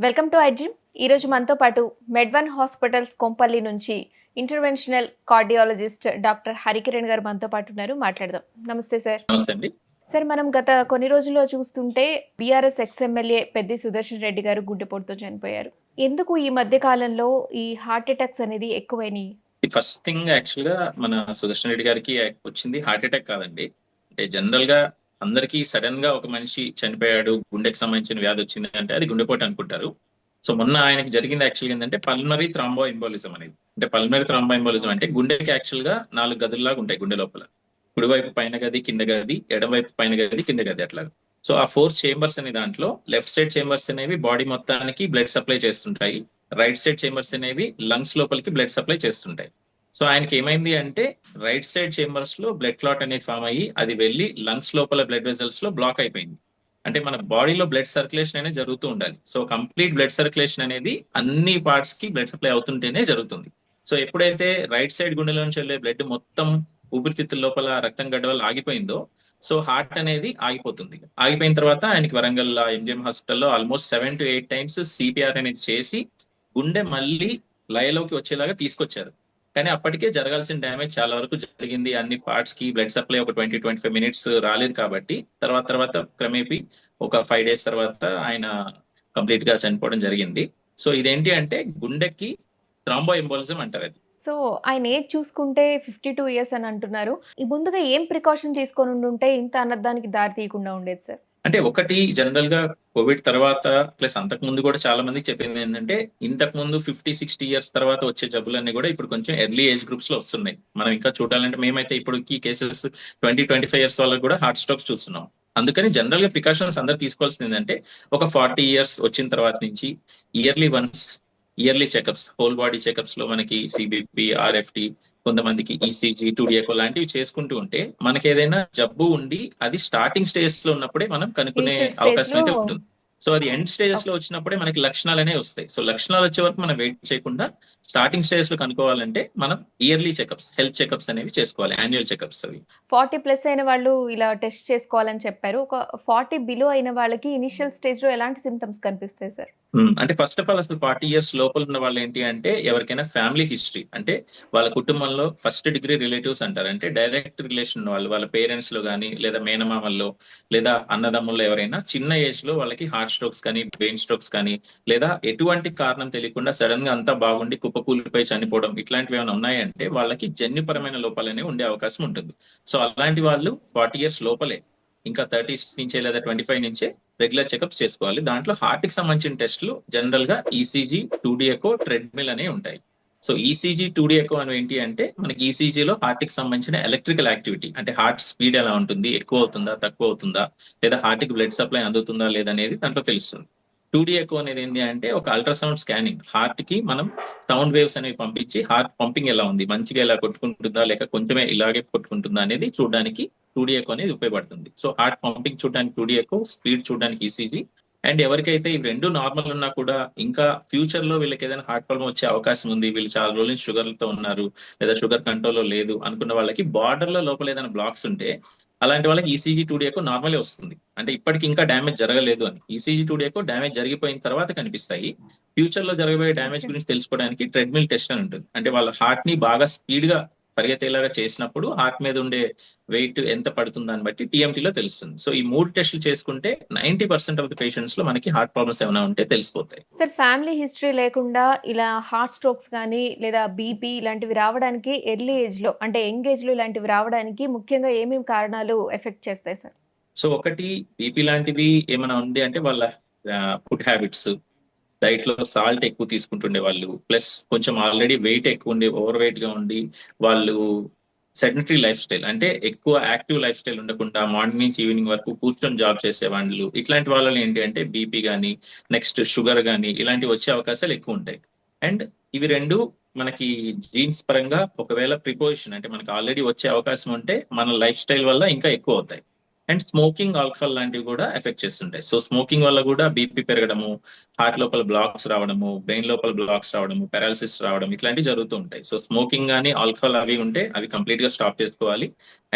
Welcome to iDream. ఈరోజు మనతో పాటు మెడ్వన్ హాస్పిటల్స్ కొంపల్లి నుంచి ఇంటర్వెన్షనల్ కార్డియాలజిస్ట్ డాక్టర్ హరికిరణ్ గారు మనతో పాటు ఉన్నారు. మాట్లాడదాం. నమస్తే సార్. నమస్తే అండి. సార్, మనం గత కొన్ని రోజుల్లో చూస్తుంటే బీఆర్ఎస్ ఎక్స్ఎమ్మెల్యే పెద్ది సుదర్శన్ రెడ్డి గారు గుండెపోటుతో చనిపోయారు. ఎందుకు ఈ మధ్య కాలంలో ఈ హార్ట్ అటాక్స్ అనేది ఎక్కువైనాయి? ఫస్ట్ థింగ్ యాక్చువల్ గా మన సుదర్శన్ రెడ్డి గారికి వచ్చింది హార్ట్ అటాక్ కాదండి. అంటే జనరల్ గా అందరికీ సడన్ గా ఒక మనిషి చనిపోయాడు, గుండెకి సంబంధించిన వ్యాధి వచ్చింది అంటే అది గుండెపోటు అనుకుంటారు. సో మొన్న ఆయనకి జరిగింది యాక్చువల్గా ఏంటంటే పల్మనరీ థ్రాంబో ఎంబోలిజం అనేది. అంటే పల్మనరీ థ్రాంబో ఎంబోలిజం అంటే గుండెకి యాక్చువల్ గా 4 గదుల్లాగా ఉంటాయి గుండె లోపల. కుడివైపు పైన గది, కింద గది, ఎడమవైపు పైన గది, కింద గది అట్లాగా. సో ఆ 4 చేంబర్స్ అనే దాంట్లో లెఫ్ట్ సైడ్ చేంబర్స్ అనేవి బాడీ మొత్తానికి బ్లడ్ సప్లై చేస్తుంటాయి. రైట్ సైడ్ చేంబర్స్ అనేవి లంగ్స్ లోపలికి బ్లడ్ సప్లై చేస్తుంటాయి. సో ఆయనకి ఏమైంది అంటే రైట్ సైడ్ చేంబర్స్ లో బ్లడ్ క్లాట్ అనేది ఫామ్ అయ్యి అది వెళ్ళి లంగ్స్ లోపల బ్లడ్ వెజల్స్ లో బ్లాక్ అయిపోయింది. అంటే మన బాడీలో బ్లడ్ సర్క్యులేషన్ అనేది జరుగుతూ ఉండాలి. సో కంప్లీట్ బ్లడ్ సర్క్యులేషన్ అనేది అన్ని పార్ట్స్ కి బ్లడ్ సప్లై అవుతుంటేనే జరుగుతుంది. సో ఎప్పుడైతే రైట్ సైడ్ గుండెలో నుంచి వెళ్ళే బ్లడ్ మొత్తం ఊపిరితిత్తుల లోపల రక్తం గడ్డ వల్ల ఆగిపోయిందో సో హార్ట్ అనేది ఆగిపోతుంది. ఆగిపోయిన తర్వాత ఆయనకి వరంగల్ ఎంజిఎం హాస్పిటల్లో ఆల్మోస్ట్ 7 to 8 times సిపిఆర్ అనేది చేసి గుండె మళ్ళీ లయలోకి వచ్చేలాగా తీసుకొచ్చారు. కానీ అప్పటికే జరగాల్సిన డ్యామేజ్ చాలా వరకు జరిగింది. అన్ని పార్ట్స్ కి బ్లడ్ సప్లై ఒక 20-25 minutes రాలేదు కాబట్టి తర్వాత క్రమేపీ ఒక 5 days తర్వాత ఆయన కంప్లీట్ గా చనిపోవడం జరిగింది. సో ఇదేంటి అంటే గుండెకి థ్రాంబో ఎంబోలిజం అంటారు అది. సో ఆయన ఏజ్ చూసుకుంటే 52 years అని అంటున్నారు. ఈ ముందుగా ఏం ప్రికాషన్ తీసుకొని ఉంటే ఇంత అనర్థానికి దారి తీయకుండా ఉండేది సార్? అంటే ఒకటి జనరల్ గా కోవిడ్ తర్వాత ప్లస్ అంతకు ముందు కూడా చాలా మంది చెప్పింది ఏంటంటే ఇంతకు ముందు 50-60 years తర్వాత వచ్చే జబ్బులన్నీ కూడా ఇప్పుడు కొంచెం ఎర్లీ ఏజ్ గ్రూప్స్ లో వస్తున్నాయి. మనం ఇంకా చూడాలంటే మేమైతే ఇప్పుడు ఈ కేసెస్ 20-25 years వాళ్ళకి కూడా హార్ట్ స్ట్రోక్స్ చూస్తున్నాం. అందుకని జనరల్ గా ప్రికాషన్స్ అందరు తీసుకోవాల్సింది ఏంటంటే ఒక 40 years వచ్చిన తర్వాత నుంచి yearly checkups, whole body checkups లో మనకి సిబిపి, ఆర్ఎఫ్టి, కొంతమందికి ఈసీజీ, 2D ఎకో లాంటివి చేసుకుంటూ ఉంటే మనకి ఏదైనా జబ్బు ఉండి అది స్టార్టింగ్ స్టేజ్ లో ఉన్నప్పుడే మనం కనుక్కునే అవకాశం అయితే ఉంటుంది. సో అది ఎండ్ స్టేజెస్ లో వచ్చినప్పుడే మనకి లక్షణాలు అనేవి వస్తాయి. సో లక్షణాలు వచ్చే వరకు మనం వెయిట్ చేయకుండా స్టార్టింగ్ స్టేజ్ లో కనుక్కోవాలంటే మనం ఇయర్లీ చెకప్స్, హెల్త్ చెకప్స్ అనేవి చేసుకోవాలి, యాన్యువల్ చెకప్స్ అవి. 40+ అయిన వాళ్ళు ఇలా టెస్ట్ చేసుకోవాలని చెప్పారు. ఒక 40 బిలో అయిన వాళ్ళకి ఇనిషియల్ స్టేజ్ లో ఎలాంటి సిమ్టమ్స్ కనిపిస్తాయి సార్? అంటే ఫస్ట్ ఆఫ్ ఆల్ అసలు 40 years లోపల ఉన్న వాళ్ళు ఏంటి అంటే ఎవరికైనా ఫ్యామిలీ హిస్టరీ అంటే వాళ్ళ కుటుంబంలో ఫస్ట్ డిగ్రీ రిలేటివ్స్ అంటారు. అంటే డైరెక్ట్ రిలేషన్ వాళ్ళు, వాళ్ళ పేరెంట్స్ లో కానీ లేదా మేనమామల్లో లేదా అన్నదమ్ముల్లో ఎవరైనా చిన్న ఏజ్ లో వాళ్ళకి హార్ట్ స్ట్రోక్స్ కానీ, బ్రెయిన్ స్ట్రోక్స్ కానీ లేదా ఎటువంటి కారణం తెలియకుండా సడన్ గా అంతా బాగుండి కుప్పకూలిపోయి చనిపోవడం ఇట్లాంటివి ఏమైనా ఉన్నాయంటే వాళ్ళకి జన్యుపరమైన లోపాలనే ఉండే అవకాశం ఉంటుంది. సో అలాంటి వాళ్ళు 40 years లోపలే ఇంకా 30 నుంచే లేదా 25 నుంచే రెగ్యులర్ చెకప్స్ చేసుకోవాలి. దాంట్లో హార్ట్ కి సంబంధించిన టెస్టులు జనరల్ గా ఈసీజీ, 2D ఎకో, ట్రెడ్మిల్ అనేవి ఉంటాయి. సో ఈసీజీ, 2D ఎకో అని ఏంటి అంటే మనకి ఈసీజీలో హార్ట్ కి సంబంధించిన ఎలక్ట్రికల్ యాక్టివిటీ అంటే హార్ట్ స్పీడ్ ఎలా ఉంటుంది, ఎక్కువ అవుతుందా, తక్కువ అవుతుందా, లేదా హార్ట్ కి బ్లడ్ సప్లై అందుతుందా లేదనేది దాంట్లో తెలుస్తుంది. 2D ఎకో అనేది ఏంటి అంటే ఒక అల్ట్రాసౌండ్ స్కానింగ్, హార్ట్ కి మనం సౌండ్ వేవ్స్ అనేవి పంపించి హార్ట్ పంపింగ్ ఎలా ఉంది, మంచిగా ఎలా కొట్టుకుంటుందా లేక కొంచెమే ఇలాగే కొట్టుకుంటుందా అనేది చూడడానికి 2D ఎకో అనేది ఉపయోగపడుతుంది. సో హార్ట్ పంపింగ్ చూడడానికి 2D ఎకో, స్పీడ్ చూడడానికి ఈసీజీ. అండ్ ఎవరికైతే ఇవి 2 నార్మల్ ఉన్నా కూడా ఇంకా ఫ్యూచర్ లో వీళ్ళకి ఏదైనా హార్ట్ ప్రాబ్లం వచ్చే అవకాశం ఉంది, వీళ్ళు చాలా రోజుల నుంచి షుగర్ తో ఉన్నారు లేదా షుగర్ కంట్రోల్ లో లేదు అనుకున్న వాళ్ళకి బార్డర్ లో లోపల ఏదైనా బ్లాక్స్ ఉంటే అలాంటి వాళ్ళకి ఈసీజీ, 2D ఎకో నార్మలే వస్తుంది. అంటే ఇప్పటికి ఇంకా డ్యామేజ్ జరగలేదు అని. ఈసీజీ, 2D ఎకో డ్యామేజ్ జరిగిపోయిన తర్వాత కనిపిస్తాయి. ఫ్యూచర్ లో జరగబోయే డ్యామేజ్ గురించి తెలుసుకోవడానికి ట్రెడ్మిల్ టెస్ట్ అని ఉంటుంది. అంటే వాళ్ళ హార్ట్ ని బాగా స్పీడ్ గా పరిగెత్తేలాగా చేసినప్పుడు హార్ట్ మీద ఉండే వెయిట్ ఎంత పడుతుంది దాన్ని బట్టి టీఎంటీలో తెలుస్తుంది. సో ఈ 3 టెస్టులు చేసుకుంటే 90% ఆఫ్ ది పేషెంట్స్ లో మనకి హార్ట్ ప్రాబ్లమ్స్ ఏమైనా ఉంటే తెలిసిపోతాయి. సార్, ఫ్యామిలీ హిస్టరీ లేకుండా ఇలా హార్ట్ స్ట్రోక్స్ కానీ లేదా బీపీ ఇలాంటివి రావడానికి ఎర్లీ ఏజ్ లో అంటే యంగ్ ఏజ్ లో ఇలాంటివి రావడానికి ముఖ్యంగా ఏమేమి కారణాలు ఎఫెక్ట్ చేస్తాయి సార్? సో ఒకటి బీపీ లాంటిది ఏమైనా ఉంది అంటే వాళ్ళ ఫుడ్ హ్యాబిట్స్, డైట్ లో సాల్ట్ ఎక్కువ తీసుకుంటుండే వాళ్ళు, ప్లస్ కొంచెం ఆల్రెడీ వెయిట్ ఎక్కువ ఉండి ఓవర్ వెయిట్ గా ఉండి వాళ్ళు సెడెంటరీ లైఫ్ స్టైల్ అంటే ఎక్కువ యాక్టివ్ లైఫ్ స్టైల్ ఉండకుండా మార్నింగ్ నుంచి ఈవినింగ్ వరకు కూర్చొని జాబ్ చేసే వాళ్ళు, ఇట్లాంటి వాళ్ళని ఏంటి అంటే బీపీ కానీ నెక్స్ట్ షుగర్ కానీ ఇలాంటివి వచ్చే అవకాశాలు ఎక్కువ ఉంటాయి. అండ్ ఇవి రెండు మనకి జీన్స్ పరంగా ఒకవేళ ప్రిపోజిషన్ అంటే మనకి ఆల్రెడీ వచ్చే అవకాశం ఉంటే మన లైఫ్ స్టైల్ వల్ల ఇంకా ఎక్కువ అవుతాయి. అండ్ స్మోకింగ్, ఆల్కహాల్ లాంటివి కూడా ఎఫెక్ట్ చేస్తుంటాయి. సో స్మోకింగ్ వల్ల కూడా బీపీ పెరగడము, హార్ట్ లోపల బ్లాక్స్ రావడము, బ్రెయిన్ లోపల బ్లాక్స్ రావడము, పారాలిసిస్ రావడం ఇట్లాంటివి జరుగుతూ ఉంటాయి. సో స్మోకింగ్ కానీ ఆల్కహాల్ అవి ఉంటే అవి కంప్లీట్ గా స్టాప్ చేసుకోవాలి.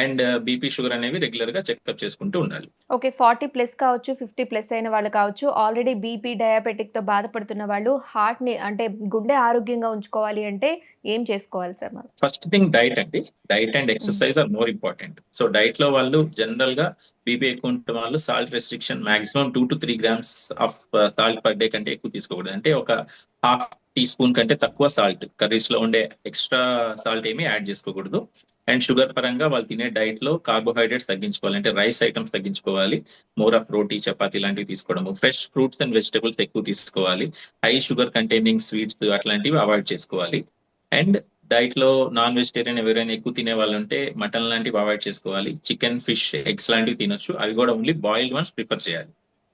అండ్ బీపీ షుగర్ అనేవి రెగ్యులర్ గా చెక్అప్ చేసుకుంటూ ఉండాలి. ఓకే. 40+ కావచ్చు, 50+ అయిన వాళ్ళు కావచ్చు, ఆల్రెడీ బీపీ, డయాబెటిక్‌తో బాధపడుతున్న వాళ్ళు హార్ట్‌ని అంటే గుండె ఆరోగ్యంగా ఉంచుకోవాలి అంటే ఏం చేసుకోవాలి సార్ మనం? ఫస్ట్ థింగ్ డైట్ అండి. Diet and hmm. Exercise are more important. So diet లో వాళ్ళు జనరల్ గా బీపీ ఎక్కువ ఉంటే వాళ్ళు salt restriction maximum 2 to 3 grams of salt per day కంటే ఎక్కువ తీసుకోకూడదు. అంటే ఒక హాఫ్ టీ స్పూన్ కంటే తక్కువ సాల్ట్, కర్రీస్ లో ఉండే ఎక్స్ట్రా సాల్ట్ ఏమీ యాడ్ చేసుకోకూడదు. అండ్ షుగర్ పరంగా వాళ్ళు తినే డైట్ లో కార్బోహైడ్రేట్స్ తగ్గించుకోవాలి. అంటే రైస్ ఐటమ్స్ తగ్గించుకోవాలి. మోర్ ఆఫ్ రోటీ, చపాతీ లాంటివి తీసుకోవడము. ఫ్రెష్ ఫ్రూట్స్ అండ్ వెజిటబుల్స్ ఎక్కువ తీసుకోవాలి. హై షుగర్ కంటైనింగ్ స్వీట్స్ అట్లాంటివి అవాయిడ్ చేసుకోవాలి. అండ్ డైట్ లో నాన్ వెజిటేరియన్ ఎవరైనా ఎక్కువ తినే వాళ్ళు ఉంటే మటన్ లాంటివి అవాయిడ్ చేసుకోవాలి. చికెన్, ఫిష్, ఎగ్స్ లాంటివి తినొచ్చు. అవి కూడా ఓన్లీ బాయిల్డ్ వన్స్ ప్రిఫర్ చేయాలి.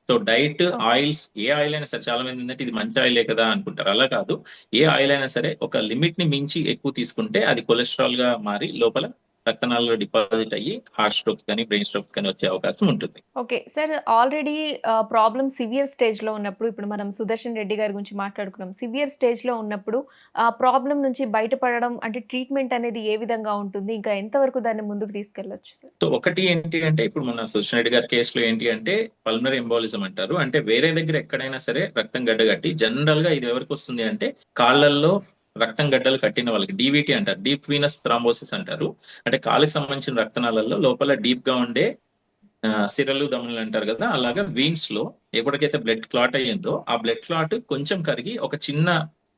So diet okay. ఆయిల్స్, ఏ ఆయిల్ అయినా సరే, చాలా మంది ఏంటంటే ఇది మంచి ఆయిలే కదా అనుకుంటారు. అలా కాదు. ఏ ఆయిల్ అయినా సరే ఒక లిమిట్ ని మించి ఎక్కువ తీసుకుంటే అది కొలెస్ట్రాల్ గా మారి లోపల రక్తనాళాల్లో డిపాజిట్ అయ్యి హార్ట్ స్ట్రోక్స్ కానీ బ్రెయిన్ స్ట్రోక్స్ కానీ వచ్చే అవకాశం ఉంటుంది. Okay. Sir already problem severe స్టేజ్‌లో ఉన్నప్పుడు ఇప్పుడు మనం సుదర్శన్ రెడ్డి గారి గురించి మాట్లాడుకున్నాం. సివియర్ స్టేజ్‌లో ఉన్నప్పుడు ఆ ప్రాబ్లమ్ నుంచి బయటపడడం అంటే ట్రీట్మెంట్ అనేది ఏ విధంగా ఉంటుంది? ఇంకా ఎంతవరకు దాన్ని ముందుకు తీసుకెళ్ళొచ్చు సార్? సో ఒకటి ఏంటి అంటే ఇప్పుడు మన సుదర్శన్ రెడ్డి గారి కేసులో ఏంటి అంటే పల్మనరీ ఎంబాలిజం అంటారు. అంటే వేరే దగ్గర ఎక్కడైనా సరే రక్తం గడ్డగట్టి జనరల్ గా ఇది ఎవరికి వస్తుంది అంటే కాళ్ళల్లో రక్తం గడ్డలు కట్టిన వాళ్ళకి డీవీటీ అంటారు. డీప్ వీనస్ థ్రాంబోసిస్ అంటారు. అంటే కాళ్ళకి సంబంధించిన రక్తనాళాల్లో లోపల డీప్ గా ఉండే సిరలు, దమనులు అంటారు కదా, అలాగా వీన్స్ లో ఎప్పటికైతే బ్లడ్ క్లాట్ అయ్యిందో ఆ బ్లడ్ క్లాట్ కొంచెం కరిగి ఒక చిన్న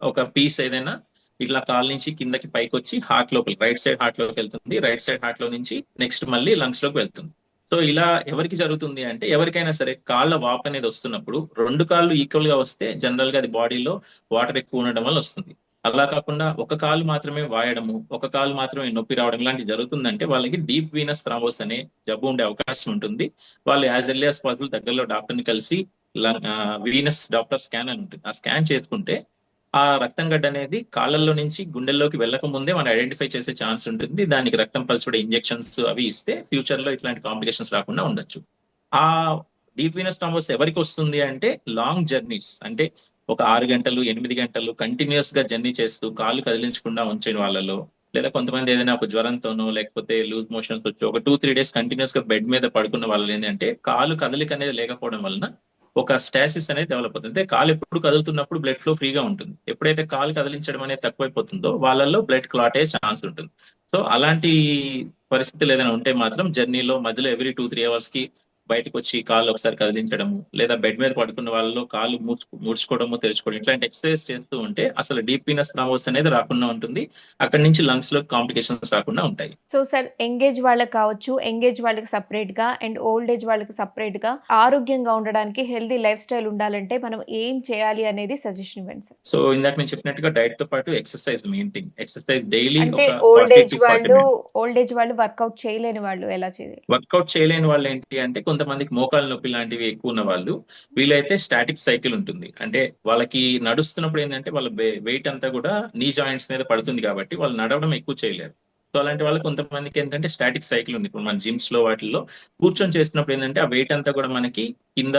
ఒక పీస్ ఏదైనా ఇట్లా కాల్ నుంచి కిందకి పైకి వచ్చి హార్ట్ లోపలికి రైట్ సైడ్ హార్ట్ లోకి వెళ్తుంది. రైట్ సైడ్ హార్ట్ లో నుంచి నెక్స్ట్ మళ్ళీ లంగ్స్ లోకి వెళ్తుంది. సో ఇలా ఎవరికి జరుగుతుంది అంటే ఎవరికైనా సరే కాళ్ళ వాపు అనేది వస్తున్నప్పుడు రెండు కాళ్ళు ఈక్వల్ గా వస్తే జనరల్ గా అది బాడీలో వాటర్ ఎక్కువ ఉండడం వల్ల వస్తుంది. అలా కాకుండా ఒక కాలు మాత్రమే వాయడము, ఒక కాలు మాత్రమే నొప్పి రావడం ఇలాంటివి జరుగుతుందంటే వాళ్ళకి డీప్ వీనస్ థ్రాంబోస్ అనే జబ్బు ఉండే అవకాశం ఉంటుంది. వాళ్ళు యాజ్ ఎర్లీ యాజ్ పాసిబుల్ దగ్గరలో డాక్టర్ ని కలిసి వీనస్ డాప్లర్ స్కాన్ అని ఉంటుంది. ఆ స్కాన్ చేసుకుంటే ఆ రక్తం గడ్డ అనేది కాళ్ళల్లో నుంచి గుండెల్లోకి వెళ్ళక ముందే మనం ఐడెంటిఫై చేసే ఛాన్స్ ఉంటుంది. దానికి రక్తం పల్చబడే ఇంజెక్షన్స్ అవి ఇస్తే ఫ్యూచర్ లో ఇట్లాంటి కాంప్లికేషన్స్ రాకుండా ఉండొచ్చు. ఆ డీప్ వీనస్ థ్రాంబోసిస్ ఎవరికి వస్తుంది అంటే లాంగ్ జర్నీస్, అంటే ఒక 6 గంటలు 8 గంటలు కంటిన్యూస్ గా జర్నీ చేస్తూ కాళ్ళు కదిలించకుండా ఉంచిన వాళ్ళలో, లేదా కొంతమంది ఏదైనా ఒక జ్వరంతోనో లేకపోతే లూజ్ మోషన్స్ వచ్చి ఒక 2-3 days కంటిన్యూస్ గా బెడ్ మీద పడుకున్న వాళ్ళు ఏంటంటే కాలు కదలిక అనేది లేకపోవడం వలన ఒక స్టాసిస్ అనేది డెవలప్ అవుతుంది. అంటే కాలు ఎప్పుడు కదులుతున్నప్పుడు బ్లడ్ ఫ్లో ఫ్రీగా ఉంటుంది. ఎప్పుడైతే కాలు కదిలించడం అనేది తక్కువైపోతుందో వాళ్ళల్లో బ్లడ్ క్లాట్ అయ్యే ఛాన్స్ ఉంటుంది. సో అలాంటి పరిస్థితులు ఏదైనా ఉంటే మాత్రం జర్నీలో మధ్యలో ఎవ్రీ 2-3 hours కి బయటకు వచ్చి కాళ్ళు ఒకసారి కదిలించడము, లేదా బెడ్ మీద పడుకున్న వాళ్ళలో కాళ్ళు ముడుచుకోవడము, తెరుచుకోవడం ఇట్లాంటి ఎక్సర్సైజ్ చేస్తూ ఉంటే అసలు డీప్ వీనస్ థ్రాంబోసిస్ అనేది రాకుండా ఉంటుంది. అక్కడి నుంచి లంగ్స్ లో కాంప్లికేషన్స్ రాకుండా ఉంటాయి. సో సార్ ఎంగేజ్ వాళ్ళకి కావచ్చు, ఎంగేజ్ వాళ్ళకి సెపరేట్‌గా అండ్ ఓల్డ్ ఏజ్ వాళ్ళకి సెపరేట్‌గా ఆరోగ్యంగా ఉండడానికి హెల్తీ లైఫ్ స్టైల్ ఉండాలంటే మనం ఏం చేయాలి అనేది సజెషన్ ఇవ్వండి సార్. సో ఇందాక నేను చెప్పినట్టుగా డైట్ తో పాటు exercise main thing. Exercise daily అంటే ఒక ఓల్డ్ 40 ఏజ్ to 40 వాళ్ళు, minutes. ఓల్డ్ ఏజ్ వాళ్ళు వర్కౌట్ చేయలేని వాళ్ళు ఎలా చేయాలి? వర్కౌట్ చేయలేని వాళ్ళు ఏంటి అంటే కొంతమందికి మోకాలు నొప్పి లాంటివి ఎక్కువ ఉన్న వాళ్ళు, వీలైతే స్టాటిక్ సైకిల్ ఉంటుంది. అంటే వాళ్ళకి నడుస్తున్నప్పుడు ఏంటంటే వాళ్ళ వెయిట్ అంతా కూడా నీ జాయింట్స్ మీద పడుతుంది కాబట్టి వాళ్ళు నడవడం ఎక్కువ చేయలేరు. సో అలాంటి వాళ్ళు కొంతమందికి ఏంటంటే స్టాటిక్ సైకిల్ ఉంది. ఇప్పుడు మన జిమ్స్ లో వాటిల్లో కూర్చొని చేస్తున్నప్పుడు ఏంటంటే ఆ వెయిట్ అంతా కూడా మనకి కింద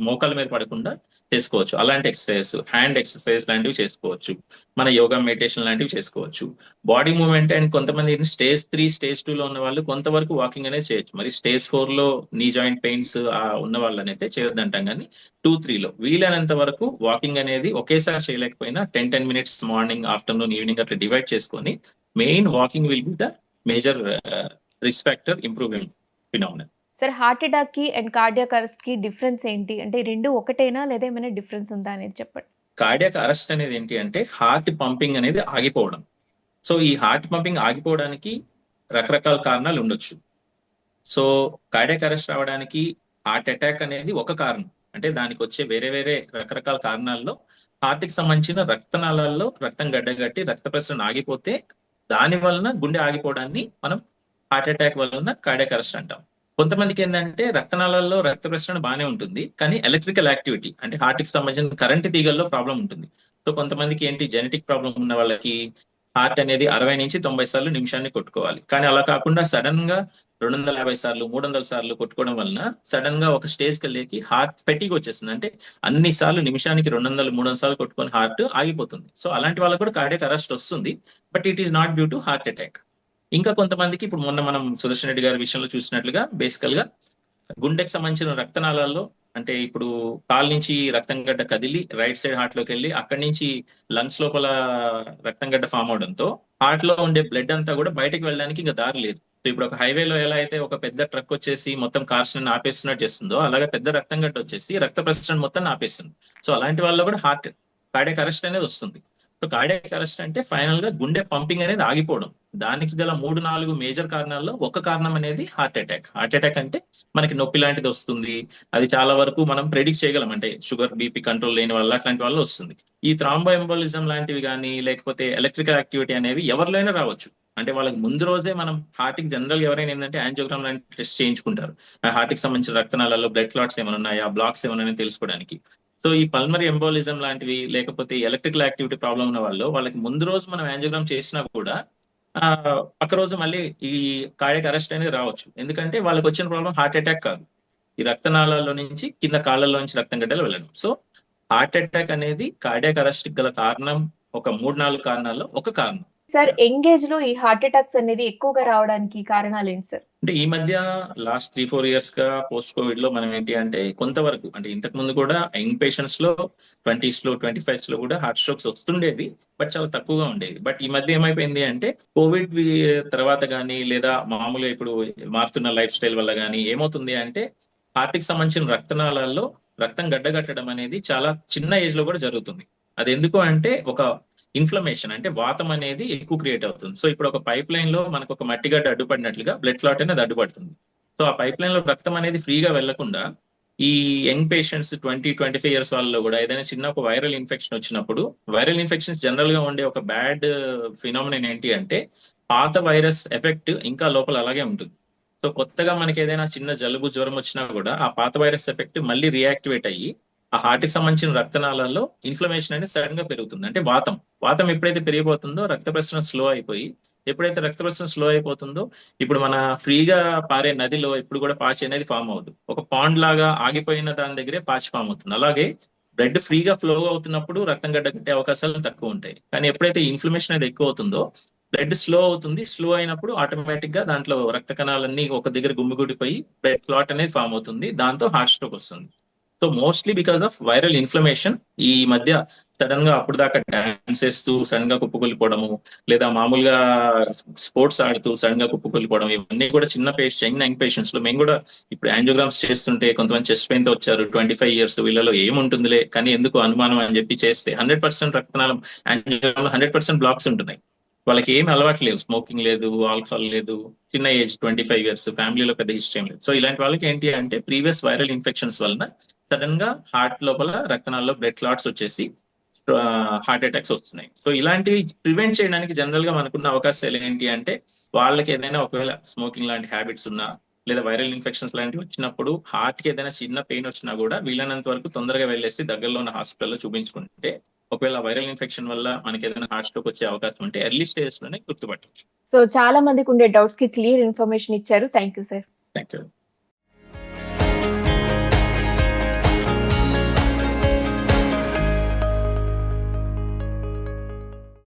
మోకాల మీద పడకుండా చేసుకోవచ్చు. అలాంటి ఎక్సర్సైజ్, హ్యాండ్ ఎక్సర్సైజ్ లాంటివి చేసుకోవచ్చు. మన యోగా, మెడిటేషన్ లాంటివి చేసుకోవచ్చు. బాడీ మూవ్మెంట్ అండ్ కొంతమంది స్టేజ్ 3, స్టేజ్ 2 లో ఉన్న వాళ్ళు కొంతవరకు వాకింగ్ అనేది చేయొచ్చు. మరి స్టేజ్ 4 లో నీ జాయింట్ పెయిన్స్ ఉన్న వాళ్ళనైతే చేయొద్దంటాం. కానీ 2-3 లో వీలైనంత వరకు వాకింగ్ అనేది ఒకేసారి చేయలేకపోయినా 10 minutes మార్నింగ్, ఆఫ్టర్నూన్, ఈవినింగ్ అట్లా డివైడ్ చేసుకొని main walking will be the major risk factor improving phenomenal. Sir heart అటాక్‌కి అండ్ కార్డియాక్ అరెస్ట్‌కి డిఫరెన్స్ ఏంటి? అంటే 2 ఒకటేనా లేదా ఏమైనా డిఫరెన్స్ ఉందా అనేది చెప్పండి? కార్డియాక్ అరెస్ట్ అనేది ఏంటి అంటే హార్ట్ పంపింగ్ అనేది ఆగిపోవడం. సో ఈ హార్ట్ పంపింగ్ ఆగిపోవడానికి రకరకాల కారణాలు ఉండొచ్చు. సో కార్డియాక్ అరెస్ట్ రావడానికి హార్ట్ అటాక్ అనేది ఒక కారణం. అంటే దానికి వచ్చే వేరే వేరే రకరకాల కారణాల్లో హార్ట్ కి సంబంధించిన రక్తనాళాల్లో రక్తం గడ్డగట్టి రక్త ప్రసరణ ఆగిపోతే దాని వలన గుండె ఆగిపోవడాన్ని మనం హార్ట్ అటాక్ వలన కార్డియాక్ అరెస్ట్ అంటాం. కొంతమందికి ఏంటంటే రక్తనాళాల్లో రక్త ప్రసరణ బాగానే ఉంటుంది, కానీ ఎలక్ట్రికల్ యాక్టివిటీ అంటే హార్ట్ కి సంబంధించిన కరెంట్ తీగల్లో ప్రాబ్లం ఉంటుంది. సో కొంతమందికి ఏంటి జెనెటిక్ ప్రాబ్లం ఉన్న వాళ్ళకి హార్ట్ అనేది 60 నుంచి 90 సార్లు నిమిషాన్ని కొట్టుకోవాలి. కానీ అలా కాకుండా సడన్ గా 250 సార్లు 300 సార్లు కొట్టుకోవడం వలన సడన్ గా ఒక స్టేజ్ కి హార్ట్ ఫెటిగ్ వచ్చేస్తుంది. అంటే అన్ని సార్లు నిమిషానికి 200 300 సార్లు కొట్టుకొని హార్ట్ ఆగిపోతుంది. సో అలాంటి వాళ్ళకు కూడా కార్డియాక్ అరెస్ట్ వస్తుంది. But it is not due to heart attack. ఇంకా కొంతమందికి ఇప్పుడు మొన్న మనం సుదర్శన్ రెడ్డి గారి విషయంలో చూసినట్లుగా బేసికల్ గా గుండెకి సంబంధించిన రక్తనాళాల్లో అంటే ఇప్పుడు కాల్ నుంచి రక్తం గడ్డ కదిలి రైట్ సైడ్ హార్ట్ లోకి వెళ్ళి అక్కడి నుంచి లంగ్స్ లోపల రక్తం గడ్డ ఫామ్ అవడంతో హార్ట్ లో ఉండే బ్లడ్ అంతా కూడా బయటకు వెళ్ళడానికి ఇంకా దారి లేదు. సో ఇప్పుడు ఒక హైవేలో ఎలా అయితే ఒక పెద్ద ట్రక్ వచ్చేసి మొత్తం కార్స్ ని ఆపేస్తున్నట్టు చేస్తుందో అలాగే పెద్ద రక్తం గడ్డ వచ్చేసి రక్త ప్రసరణ మొత్తం ఆపేస్తుంది. సో అలాంటి వాళ్ళలో కూడా హార్ట్ కార్డియాక్ అరెస్ట్ అనేది వస్తుంది. సో కార్డియాక్ అరెస్ట్ అంటే ఫైనల్ గా గుండె పంపింగ్ అనేది ఆగిపోవడం. దానికి గల 3-4 మేజర్ కారణాల్లో ఒక కారణం అనేది హార్ట్ అటాక్. హార్ట్ అటాక్ అంటే మనకి నొప్పి లాంటిది వస్తుంది. అది చాలా వరకు మనం ప్రెడిక్ట్ చేయగలం. అంటే షుగర్ బీపీ కంట్రోల్ లేని వల్ల అట్లాంటి వల్ల వస్తుంది. ఈ థ్రాంబో ఎంబోలిజం లాంటివి కానీ లేకపోతే ఎలక్ట్రికల్ యాక్టివిటీ అనేవి ఎవరిలోనే రావచ్చు. అంటే వాళ్ళకి ముందు రోజే మనం హార్ట్ కి జనరల్ ఎవరైనా ఏంటంటే యాంజియోగ్రామ్ లాంటి టెస్ట్ చేయించుకుంటారు. హార్ట్ కి సంబంధించిన రక్తనాళాల్లో బ్లడ్ క్లాట్స్ ఏమైనా ఉన్నాయా, బ్లాక్స్ ఏమైనా తెలుసుకోవడానికి. సో ఈ పల్మరీ ఎంబోలిజం లాంటివి లేకపోతే ఎలక్ట్రికల్ యాక్టివిటీ ప్రాబ్లం ఉన్న వాళ్ళు వాళ్ళకి ముందు రోజు మనం యాంజియోగ్రామ్ చేసినా కూడా పక్క రోజు మళ్ళీ ఈ కార్డియాక్ అరెస్ట్ అనేది రావచ్చు. ఎందుకంటే వాళ్ళకి వచ్చిన ప్రాబ్లం హార్ట్ అటాక్ కాదు, ఈ రక్తనాళాల్లో నుంచి కింద కాళ్ళల్లో నుంచి రక్తం గడ్డలు వెళ్ళడం. సో హార్ట్ అటాక్ అనేది కార్డియాక్ అరెస్ట్ గల కారణం ఒక 3-4 కారణాల్లో ఒక కారణం. సార్ యంగ్ ఏజ్ లో ఈ హార్ట్ అటాక్స్ అనేది ఎక్కువగా రావడానికి కారణాలు ఏంటి సార్? అంటే ఈ మధ్య లాస్ట్ 3-4 ఇయర్స్ గా పోస్ట్ కోవిడ్ లో మనం ఏంటి అంటే కొంతవరకు అంటే ఇంతకు ముందు కూడా యంగ్ పేషెంట్స్ లో 20s లో 25s లో కూడా హార్ట్ స్ట్రోక్స్ వస్తుండేవి, బట్ చాలా తక్కువగా ఉండేవి. బట్ ఈ మధ్య ఏమైపోయింది అంటే కోవిడ్ తర్వాత కానీ లేదా మామూలుగా ఇప్పుడు మారుతున్న లైఫ్ స్టైల్ వల్ల కానీ ఏమవుతుంది అంటే హార్ట్ కి సంబంధించిన రక్తనాళాల్లో రక్తం గడ్డగట్టడం అనేది చాలా చిన్న ఏజ్ లో కూడా జరుగుతుంది. అది ఎందుకు అంటే ఒక ఇన్ఫ్లమేషన్ అంటే వాతం అనేది ఎక్కువ క్రియేట్ అవుతుంది. సో ఇప్పుడు ఒక పైప్ లైన్ లో మనకు ఒక మట్టి గడ్డ అడ్డుపడినట్లుగా బ్లడ్ క్లాట్ అనేది అడ్డుపడుతుంది. సో ఆ పైప్ లైన్ లో రక్తం అనేది ఫ్రీగా వెళ్లకుండా ఈ యంగ్ పేషెంట్స్ 20-25 ఇయర్స్ వాళ్ళలో కూడా ఏదైనా చిన్న ఒక వైరల్ ఇన్ఫెక్షన్ వచ్చినప్పుడు, వైరల్ ఇన్ఫెక్షన్స్ జనరల్ గా ఉండే ఒక బ్యాడ్ ఫినామినన్ ఏంటి అంటే పాత వైరస్ ఎఫెక్ట్ ఇంకా లోపల అలాగే ఉంటుంది. సో కొత్తగా మనకి ఏదైనా చిన్న జలుబు జ్వరం వచ్చినా కూడా ఆ పాత వైరస్ ఎఫెక్ట్ మళ్ళీ రియాక్టివేట్ అయ్యి ఆ హార్ట్ కి సంబంధించిన రక్తనాళాల్లో ఇన్ఫ్లమేషన్ అనేది సడన్ గా పెరుగుతుంది. అంటే వాతం ఎప్పుడైతే పెరిగిపోతుందో రక్త ప్రసరణ స్లో అయిపోయి, ఎప్పుడైతే రక్త ప్రసరణ స్లో అయిపోతుందో ఇప్పుడు మన ఫ్రీగా పారే నదిలో ఇప్పుడు కూడా పాచి అనేది ఫామ్ అవుతుంది. ఒక పాండ్ లాగా ఆగిపోయిన దాని దగ్గరే పాచి ఫామ్ అవుతుంది. అలాగే బ్లడ్ ఫ్రీగా ఫ్లో అవుతున్నప్పుడు రక్తం గడ్డ కట్టే అవకాశాలు తక్కువ ఉంటాయి. కానీ ఎప్పుడైతే ఇన్ఫ్లమేషన్ అనేది ఎక్కువ అవుతుందో బ్లడ్ స్లో అవుతుంది. స్లో అయినప్పుడు ఆటోమేటిక్ గా దాంట్లో రక్త కణాలన్నీ ఒక దగ్గర గుమ్మిగూడిపోయి బ్లడ్ క్లాట్ అనేది ఫామ్ అవుతుంది. దాంతో హార్ట్ స్ట్రోక్ వస్తుంది. So mostly because of viral inflammation ఈ మధ్య సడన్ గా అప్పుడు దాకా డాన్స్ చేస్తూ సడన్ గా కుప్పకూలిపోవడము, లేదా మామూలుగా స్పోర్ట్స్ ఆడుతూ సడన్ గా కుప్పకూలిపోవడం, ఇవన్నీ కూడా చిన్న యంగ్ పేషెంట్స్ లో మేము కూడా ఇప్పుడు యాంజియోగ్రామ్స్ చేస్తుంటే కొంతమంది చెస్ట్ పెయిన్ తో వచ్చారు, 25 ఇయర్స్, వీళ్ళలో ఏముంటుందిలే కానీ ఎందుకు అనుమానం అని చెప్పి చేస్తే 100% రక్తనాళం యాంజియోగ్రామ్ లో 100% బ్లాక్స్ ఉంటున్నాయి. వాళ్ళకి ఏమి అలవాటు లేవు, స్మోకింగ్ లేదు, ఆల్కహాల్ లేదు, చిన్న ఏజ్ 25 ఇయర్స్, ఫ్యామిలీలో పెద్ద హిస్టరీ ఏం లేదు. సో ఇలాంటి వాళ్ళకి ఏంటి అంటే ప్రీవియస్ వైరల్ ఇన్ఫెక్షన్స్ వలన సడన్ గా హార్ట్ లోపల రక్తనాల్లో బ్లడ్ క్లాట్స్ వచ్చేసి హార్ట్ అటాక్స్ వస్తున్నాయి. సో ఇలాంటివి ప్రివెంట్ చేయడానికి జనరల్ గా మనకున్న అవకాశాలు ఏంటి అంటే వాళ్ళకి ఏదైనా ఒకవేళ స్మోకింగ్ లాంటి హ్యాబిట్స్ ఉన్నా లేదా వైరల్ ఇన్ఫెక్షన్స్ లాంటివి వచ్చినప్పుడు హార్ట్ కి ఏదైనా చిన్న పెయిన్ వచ్చినా కూడా వీళ్ళనంత వరకు తొందరగా వెళ్ళేసి దగ్గరలో ఉన్న హాస్పిటల్లో చూపించుకుంటే ఒకవేళ వైరల్ ఇన్ఫెక్షన్ వల్ల మనకి ఏదైనా హార్ట్ స్ట్రోక్ వచ్చే అవకాశం ఉంటే ఎర్లీ స్టేజెస్ లోనే గుర్తుపట్టవచ్చు. సో చాలా మందికి ఉండే డౌట్స్ కి క్లియర్ ఇన్ఫర్మేషన్ ఇచ్చారు. Thank you sir. Thank you.